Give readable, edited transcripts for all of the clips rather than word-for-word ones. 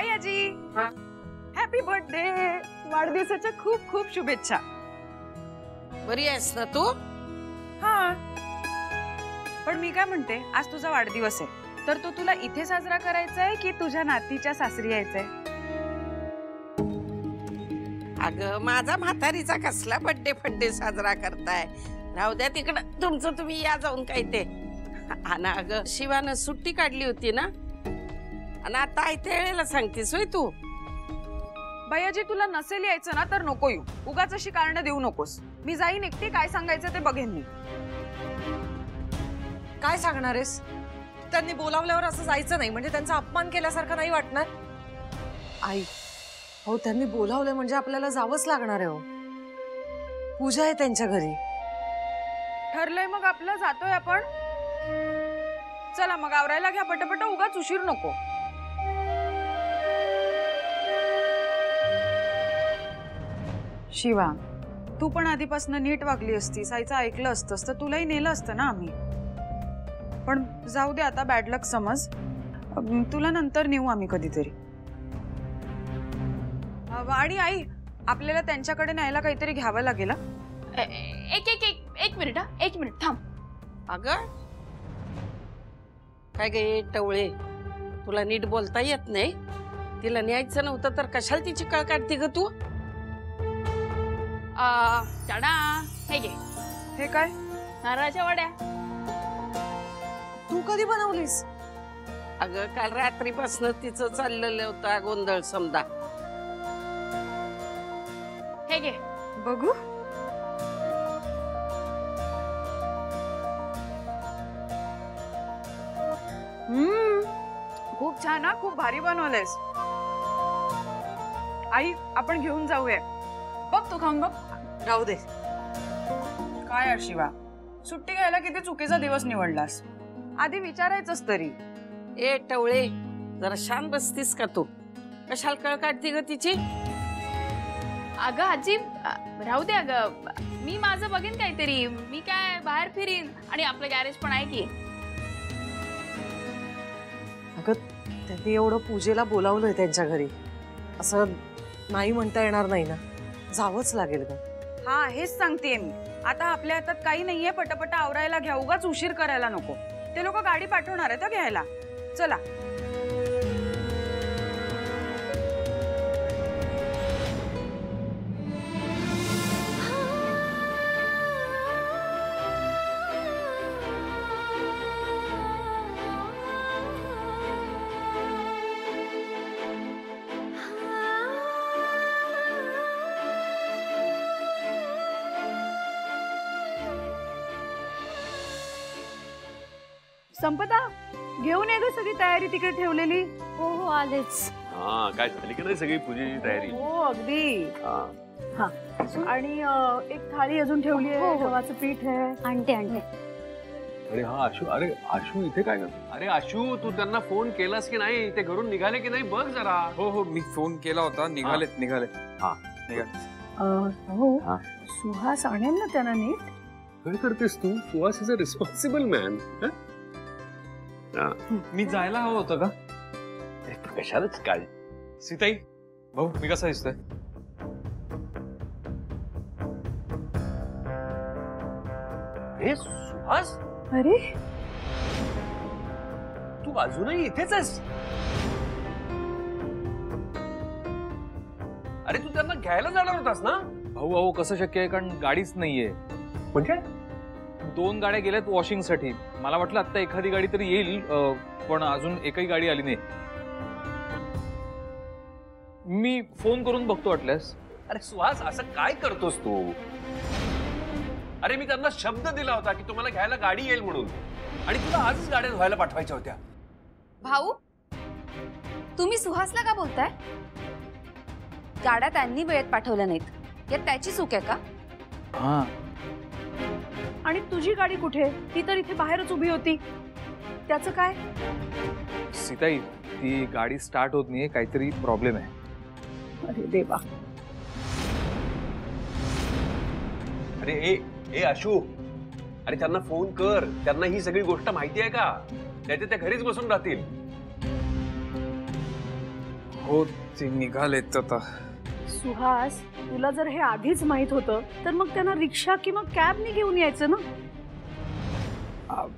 हाय आजी. Happy birthday. वाढदिवसाच्या खूप खूप शुभेच्छा. बरी आहेस ना तू? हा, पण मी काय म्हणते, आज तुझा वाढदिवस आहे, तर तो तुला इथे साजरा करायचा आहे की तुझ्या नातीच्या सासरी यायचंय? अगं माझा म्हातारीचा कसला बर्थडे फड्डे साजरा करताय? राहू द्या तिकडं, तुमचं तुम्ही या जाऊन काय ते. आणि अगं शिवानं सुट्टी काढली होती ना, आणि आता आयत्या वेळेला सांगतेस होय तू? भैयाजी तुला नसेल यायचं ना तर नको येऊ. उगाच अशी कारणं देऊ नकोस. मी जाईन एकटी, काय सांगायचं ते बघेन मी. काय सांगणार आहेस? त्यांनी बोलावल्यावर असं जायचं नाही म्हणजे त्यांचा अपमान केल्यासारखं नाही वाटणार? आई, हो त्यांनी बोलावलंय म्हणजे आपल्याला जावंच लागणार आहे. हो पूजा आहे त्यांच्या घरी. ठरलंय मग आपलं, जातोय आपण. चला मग आवरायला घ्या पटपट, उगाच उशीर नको. शिवा, तू पण आधीपासून नीट वागली असती, साईचं ऐकलं असतंस तर तुलाही नेलं असतं ना आम्ही. पण जाऊ दे आता, बॅड लक समज. तुला नंतर नेऊ आम्ही कधीतरी. आणि आई, आपल्याला त्यांच्याकडे न्यायला काहीतरी घ्यावं लागेल. एक मिनिट, एक मिनिट थांब. अगं काय गे टवळे, तुला नीट बोलता येत नाही? तिला न्यायचं नव्हतं तर कशाला तिची कळ काढते ग तू? टाडा, हे घे. हे काय? नारळाच्या वड्या. तू कधी बनवलीस? अगं काल रात्रीपासून तिचं चाललेलं होतं गोंधळ समजा. हे घे. बघू. खूप छान हा, खूप भारी बनवलंयस. आई, आपण घेऊन जाऊया. बघ तू खाऊन बघ. राहू दे. काय शिवा, सुट्टी घ्यायला किती चुकीचा दिवस निवडलास. आधी विचारायचंच तरी. ए टवळे, जरा शांत बसतीस का तू? कशाला कळ काढती ग तिची? अगं आजी, राहू दे. अगं मी माझं बघेन काहीतरी. मी काय बाहेर फिरीन, आणि आपलं गॅरेज पण आहे की. अगं त्यांनी एवढं पूजेला बोलावलंय त्यांच्या घरी, असं नाही म्हणता येणार नाही ना. जावंच लागेल ग. हा, हेच सांगतेय मी. आता आपल्या हातात काही नाहीये, पटापट आवरायला घ्या, उगाच उशीर करायला नको. ते लोक गाडी पाठवणार आहेत घ्यायला. चला. संपदा, घेऊन ये ग सगळी तयारी तिकडे ठेवलेली. हो हो आलेच. हा, काय झाली की नाही सगळी पूजेची तयारी? हो अगदी. हा. आणि एक थाळी अजून ठेवली आहे, गव्हाचं पीठ आहे. आणते आणते. अरे हा आशू, अरे आशू इथे काय करतो? अरे आशू, तू त्यांना फोन केलास की नाही? ते घरून निघाले की नाही बघ जरा. हो हो, मी फोन केला होता. निघाले. हा निघाले. हो, सुहास आणेल ना त्यांना नीट. काय करतेस तू? Suhas is a responsible man. मी जायला हवं होतं का? कशालाच काय? सीताई भाऊ, मी कसा दिसतोय? अरे सुहास, अरे तू अजूनही इथेच आहेस? अरे तू त्यांना घ्यायला जाणार होतास ना? भाऊ अहो, कसं शक्य आहे? कारण गाडीच नाहीये. म्हणजे 2 गाड्या गेल्यात वॉशिंग साठी. मला वाटलं आता एखादी गाडी तरी येईल, पण अजून एकही गाडी आली नाही. मी फोन करून बघतो वाटल्यास. अरे सुहास, असं काय करतोस तू? अरे मी त्यांना शब्द दिला होता की तुम्हाला घ्यायला गाडी येईल म्हणून, आणि तुला आजच गाड्या धुवायला पाठवायच्या होत्या. भाऊ, तुम्ही सुहासला का बोलताय? गाड्या त्यांनी वेळेत पाठवल्या नाहीत, यात त्याची चूक आहे का? हा. आणि तुझी गाडी कुठे? ती तर इथे बाहेरच उभी होती. त्याचं काय? सीताई, ती गाडी स्टार्ट होत नाहीये, काहीतरी प्रॉब्लेम आहे. अरे देवा. अरे ए आशू, अरे त्यांना फोन कर. त्यांना ही सगळी गोष्ट माहिती आहे का? त्या घरीच बसून राहतील. हो ते निघालेत आता. सुहास, तुला जर हे आधीच माहित होतं तर मग त्यांना रिक्षा किंवा कॅबने घेऊन यायचं ना.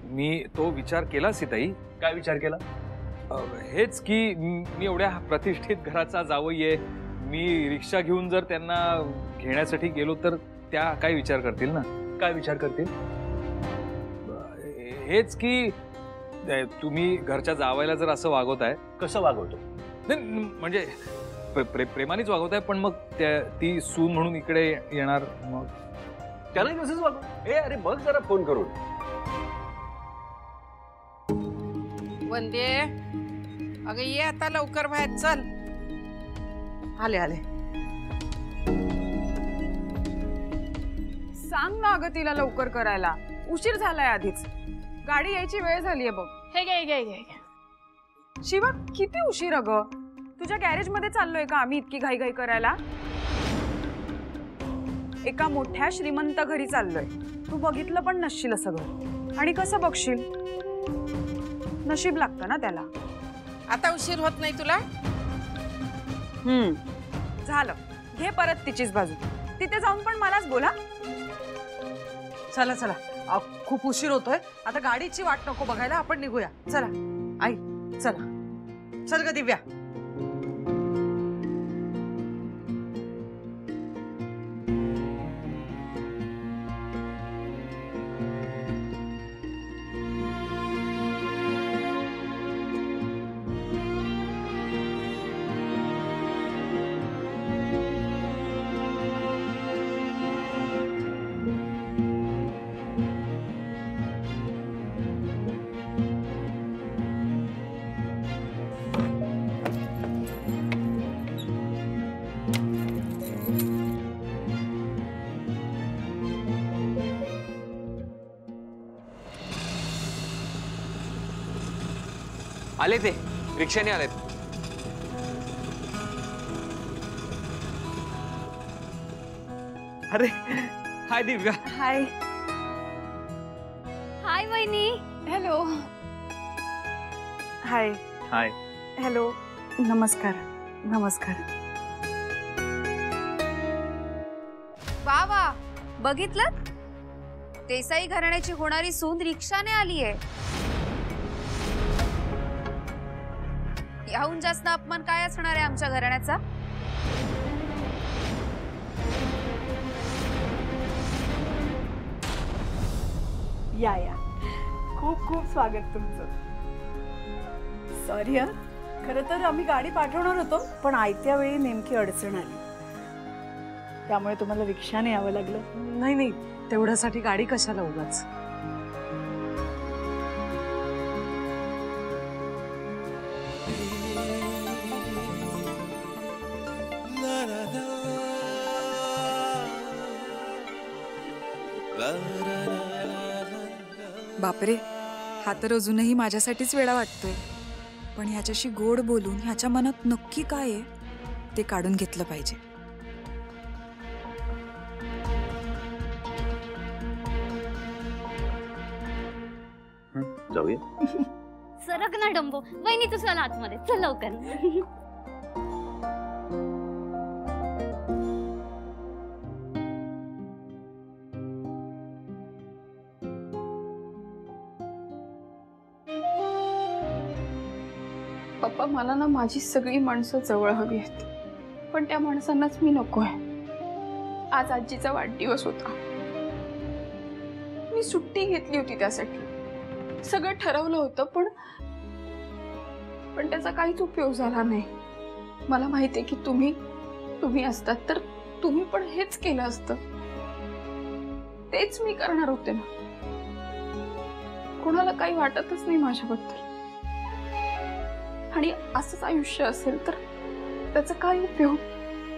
मी तो विचार केला सीताई. काय विचार केला? हेच की मी एवढ्या प्रतिष्ठित घराचा जावई आहे, मी रिक्षा घेऊन जर त्यांना घेण्यासाठी गेलो तर त्या काय विचार करतील ना. काय विचार करतील? हेच की तुम्ही घरच्या जावायला जर असं वागवताय. कसं वागवतो? म्हणजे प्रेमानेच वागवताय, पण मग ती सून म्हणून इकडे येणार, मग त्याला कसंच वागव. अरे बघ जरा फोन करून. वंदे, अगं ये आता लवकर बाहेर चल. आले आले. सांग ना अगं तिला लवकर करायला, उशीर झालाय आधीच. गाडी यायची वेळ झालीये बघ. हे घे घे घे. शिवा किती उशीर अगं. तुझ्या गॅरेज मध्ये चाललोय का आम्ही इतकी घाई घाई करायला? एका मोठ्या श्रीमंत घरी चाललोय. तू बघितलं पण नसशील सगळं, आणि कसं बघशील? नशीब लागतं ना त्याला. आता उशीर होत नाही तुला? झालं, घे परत तिचीच बाजू. तिथे जाऊन पण मलाच बोला. चला चला, खूप उशीर होतोय. आता गाडीची वाट नको बघायला, आपण निघूया. चला आई, चला. चल ग दिव्या. आले ते रिक्षाने आलेत. अरे हाय दिव्या. हाय. हाय वहिनी. हॅलो. हाय. हाय. हॅलो. नमस्कार. नमस्कार. वा वा, बघितलं? देसाई घराण्याची होणारी सून रिक्षाने आलीये. याहून जास्त अपमान काय असणार आहे आमच्या घराण्याचा? या या, खूप खूप स्वागत तुमचं. सॉरी हा, खरं तर आम्ही गाडी पाठवणार होतो, पण आयत्या वेळी नेमकी अडचण आली, त्यामुळे तुम्हाला रिक्षाने यावं लागलं. नाही नाही, तेवढ्यासाठी गाडी कशाला उगाच. बापरे, हा तर अजूनही माझ्यासाठीच वेडा वाटतोय. पण ह्याच्याशी गोड बोलून ह्याच्या मनात नक्की काय आहे ते काढून घेतलं पाहिजे. जाऊया. सरक ना डंबो. वहिनी तू चल आतमध्ये, चल लवकर. पप्पा, मला ना माझी सगळी माणसं जवळ हवी आहेत, पण त्या माणसांनाच मी नकोय. आज आजीचा वाढदिवस होता, मी सुट्टी घेतली होती त्यासाठी. सगळं ठरवलं होतं, पण त्याचा काहीच उपयोग झाला नाही. मला माहितीये की तुम्ही असतात तर तुम्ही पण हेच केलं असतं. तेच मी करणार होते ना. कोणाला काही वाटतच नाही माझ्याबद्दल. आणि असंच आयुष्य असेल तर त्याचा काय उपयोग?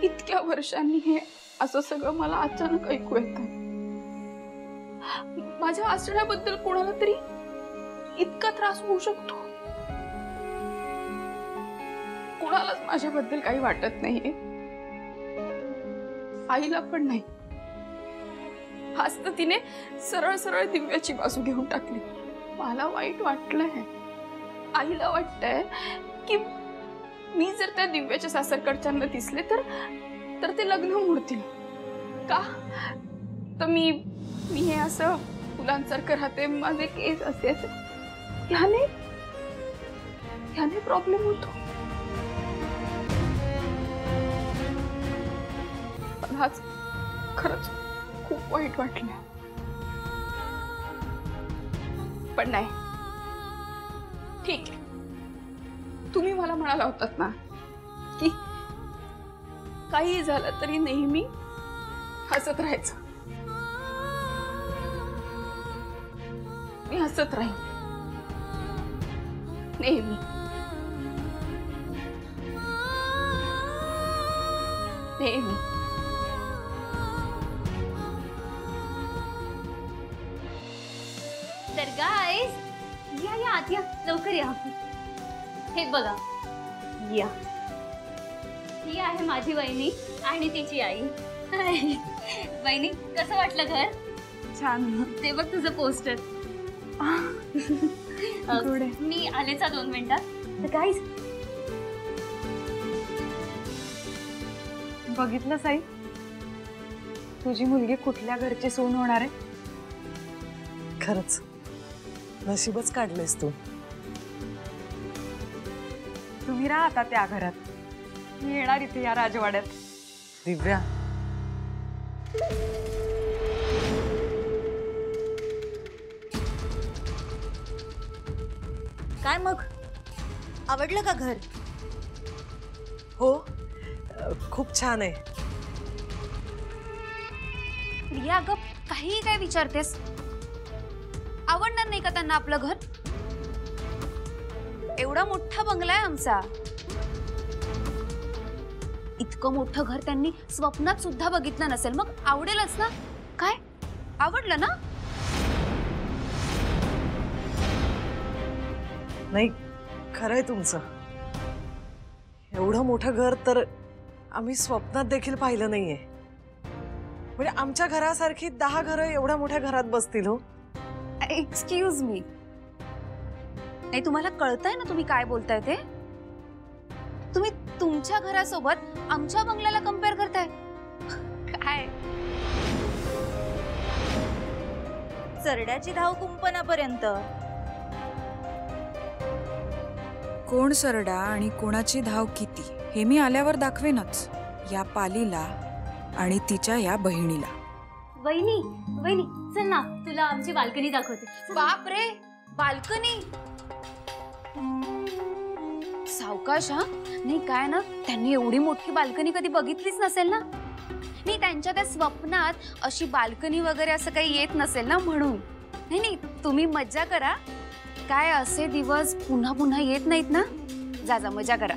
इतक्या वर्षांनी हे असं सगळं मला अचानक ऐकू येतंय. माझ्या असण्याबद्दल कोणाला तरी इतका त्रास होऊ शकतो? कोणालाच माझ्याबद्दल काही वाटत नाहीये, आईला पण नाही. आज तर तिने सरळ सरळ दिव्याची बाजू घेऊन टाकली. मला वाईट वाटलंय. आईला वाटतंय की मी जर त्या दिव्याच्या सासरकडच्यांना दिसले तर तर ते लग्न मोडतील का? तर मी हे असं फुलांसारखं राहते, माझे केस असे ह्याने प्रॉब्लेम होतो. मला आज खरंच खूप वाईट वाटलं, पण नाही ठीक आहे. तुम्ही मला म्हणाला होतात ना की काही झालं तरी नेहमी हसत राहायचं. मी हसत राहीन नेहमी. नेहमी. तर गाईज या आत या, लवकर या. हे बघा, या ही आहे माझी वहिनी आणि तिची आई. वहिनी, कसं वाटलं घर? छान. ते बघ तुझं पोस्टर. मी आलेच 2 मिनिटात. तर गाईज बघितलं साई, तुझी मुलगी कुठल्या घरची सून होणार आहे? खरंच नशीबच काढलेस तू. तुम्ही राहा आता त्या घरात, मी येणार इथे या राजवाड्यात. दिव्या, काय मग, आवडलं का घर? हो, खूप छान आहे. प्रिया, अगं काही काय विचारतेस? आवडणार नाही का त्यांना आपलं घर? एवढा मोठा बंगला आहे आमचा. इतकं मोठं घर त्यांनी स्वप्नात सुद्धा बघितलं नसेल, मग आवडेलच ना. काय आवडलं ना? नाही, खरंय तुमचं. एवढं मोठं घर तर आम्ही स्वप्नात देखील पाहिलं नाहीये. म्हणजे आमच्या घरासारखी 10 घरं एवढ्या मोठ्या घरात बसतील हो. एक्सक्यूज मी, नाही तुम्हाला कळतंय ना तुम्ही काय बोलताय ते? तुम्ही तुमच्या घरासोबत आमच्या बंगल्याला कंपेअर करताय काय? चरड्याची धाव कुंपणापर्यंत. कोण सरडा आणि कोणाची धाव किती हे मी आल्यावर दाखवेनच, या पालीला आणि तिच्या या बहिणीला. वहिनी, वहिनी चल ना, तुला आमची बाल्कनी दाखवते. बाप रे, बाल्कनी? सावकाश हा. नाही काय ना, त्यांनी एवढी मोठी बाल्कनी कधी बघितलीच नसेल ना. नाही, त्यांच्या त्या स्वप्नात अशी बाल्कनी वगैरे असं काही येत नसेल ना, म्हणून. नाही नाही, तुम्ही मज्जा करा. काय असे दिवस पुन्हा पुन्हा येत नाहीत ना. जा जा, मजा करा.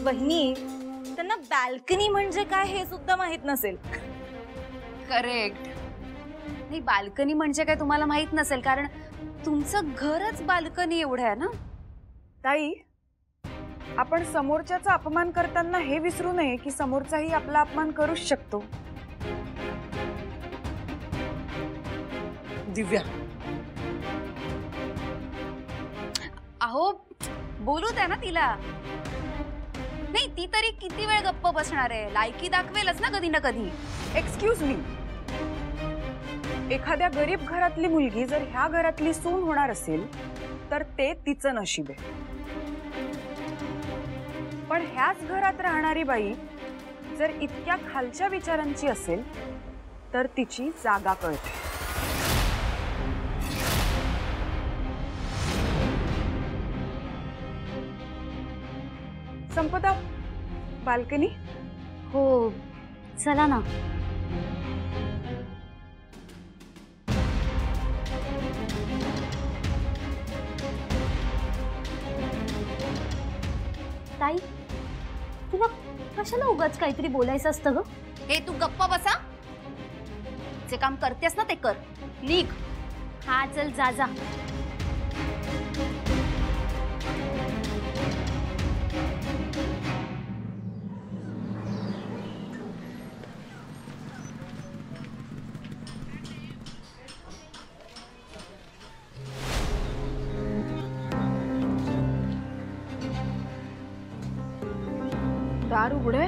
वहिनी, त्यांना बाल्कनी म्हणजे काय हे सुद्धा माहित नसेल. करेक्ट. नाही, बाल्कनी म्हणजे काय तुम्हाला माहित नसेल, कारण तुमचं घरच बाल्कनी एवढं आहे ना. ताई, आपण समोरच्याचा अपमान करताना हे विसरू नये की समोरचाही आपला अपमान करूच शकतो. दिव्या, अहो बोलू द्या ना तिला. नाही, ती तरी किती वेळ गप्प बसणार आहे? लायकी दाखवेलच ना कधी ना कधी. एक्सक्यूज मी, एखाद्या गरीब घरातली मुलगी जर ह्या घरातली सून होणार असेल तर ते तिचं नशीब आहे. पण ह्याच घरात राहणारी बाई जर इतक्या खालच्या विचारांची असेल तर तिची जागा कळते. संपदा, बाल्कनी? हो, चला ना. ताई, तुला कशाला उगाच काहीतरी बोलायचं असतं ग? हे तू गप्पा बसा. जे काम करतेस ना ते कर. निघ. हा चल, जा जा. दार उघडे.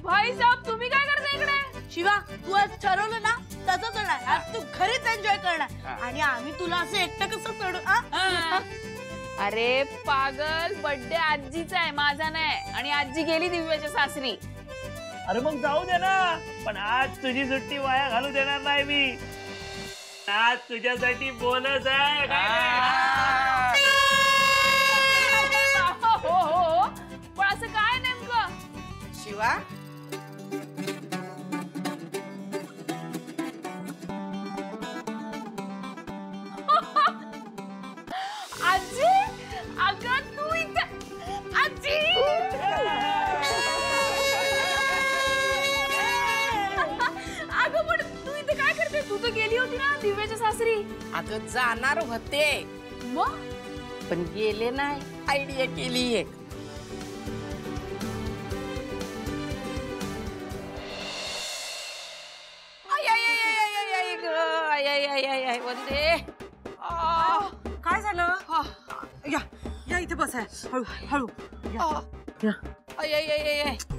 भाई साहब तुम्ही काय करता इकडे? शिवा तू आज ठरवलं ना तसंच होणार. आज तू घरीच एन्जॉय करणार आणि आम्ही तुला असं एकटं कसं सोडू? अरे पागल, बर्थडे आजीचा आहे माझा नाही. आणि आजी गेली दिव्याच्या सासरी. अरे मग जाऊ दे ना, पण आज तुझी सुट्टी वाया घालू देणार नाही मी. आज तुझ्यासाठी बोनस आहे. हो, पण असं काय नेमकं? शिवा आजी, अगं तू इथं. आजी अगं पण तू इथे काय करते? तू तर गेली होती ना दिव्याच्या सासरी. अगं जाणार होते मग पण गेले नाही. आयडिया केली एक. वंदे काय झालं? या या इथे बसाय. हळू हळू या.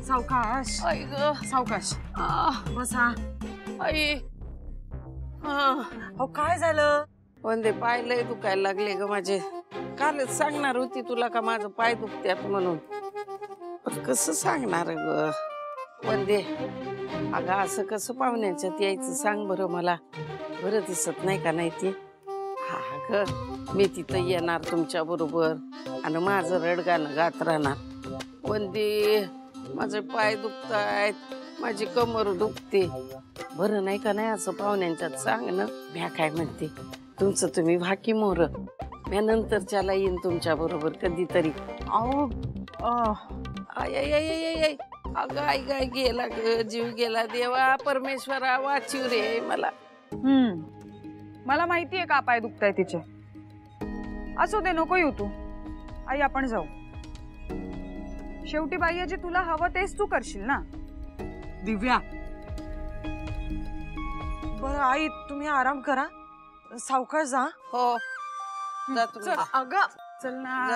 सावकाश सावकाश बसा. काय झालं? वंदे पाय दुखायला लागले ग माझे. कालच सांगणार होती तुला का माझं पाय दुखत्यात म्हणून, पण कसं सांगणार ग वंदे. अगं असं कसं पाहुण्याच्यात यायचं सांग बरं मला. बरं दिसत नाही का नाही ती? हा ग मी तिथं येणार तुमच्या बरोबर आणि माझं रडगाणं गात राहणार. वंदे माझे पाय दुखतायत, माझी कमर दुखते. बरं नाही का नाही असं पाहुण्यांच्यात सांग ना. भ्या काय म्हणते तुमचं तुम्ही भाकी मोर. मी नंतरच्याला येईन तुमच्या बरोबर कधीतरी. अगं आई गाय गेला ग, जीव गेला. देवा परमेश्वरा वाचीव रे मला. मला माहितीये का पाय दुखताय तिचे. असू दे, नको येऊ तू. आई आपण जाऊ. शेवटी बाई, जे तुला हवं तेच तू करशील ना. दिव्या बरं आई तुम्ही आराम करा. सावकाश जा. हो जा तुम्ही. अगं चल ना.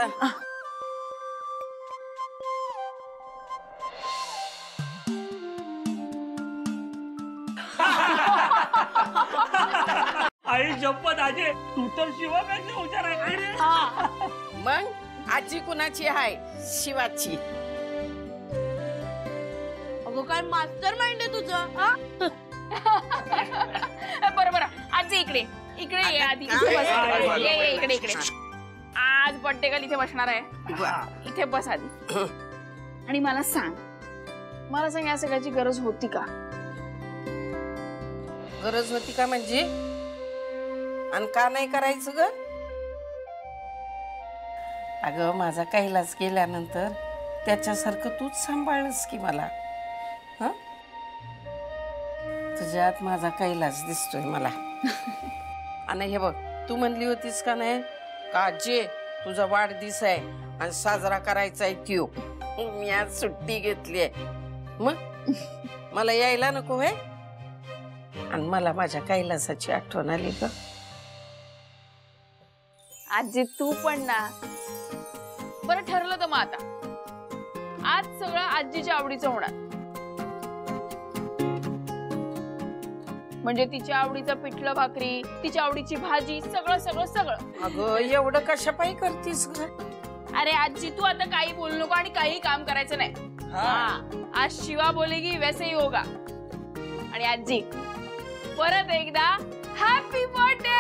आई शपथ आजी, तू तर शिवापेक्षा हुशार आहे. मग आजी कुणाची आहे? शिवाची. अगं काय मास्टर माइंड आहे तुझं. बरोबर. आजी इकडे इकडे ये. आधी इथे बस. ये इकडे इकडे. आज बर्थडे गर्ल इथे बसणार आहे. इथे बस आधी. आणि मला सांग या सगळ्याची गरज होती का? गरज होती का म्हणजे? आणि का नाही करायचं ग? अगं माझा कैलास गेल्यानंतर त्याच्यासारखं तूच सांभाळलंस की मला. तुझ्यात माझा कैलास दिसतोय मला. आणि हे बघ, तू म्हणली होतीस का नाही का जे तुझा वाढदिवस आहे आणि साजरा करायचा आहे त्यो. मी आज सुट्टी घेतली आहे. मग मला यायला नको आहे. आणि मला माझ्या कैलासाची आठवण आली ग. आजी तू पण ना. बरं ठरलं तर मग आता आज सगळं आजीच्या आवडीचं होणार. म्हणजे तिच्या आवडीचं पिठलं भाकरी, तिच्या आवडीची भाजी, सगळं सगळं सगळं. अगं एवढं कशापायी करतीस ग? अरे आजी तू आता काही बोलू नको आणि काही काम करायचं नाही. आज शिवा बोलेगी वैसे ही होगा. आणि आजी परत एकदा हॅपी बर्थडे.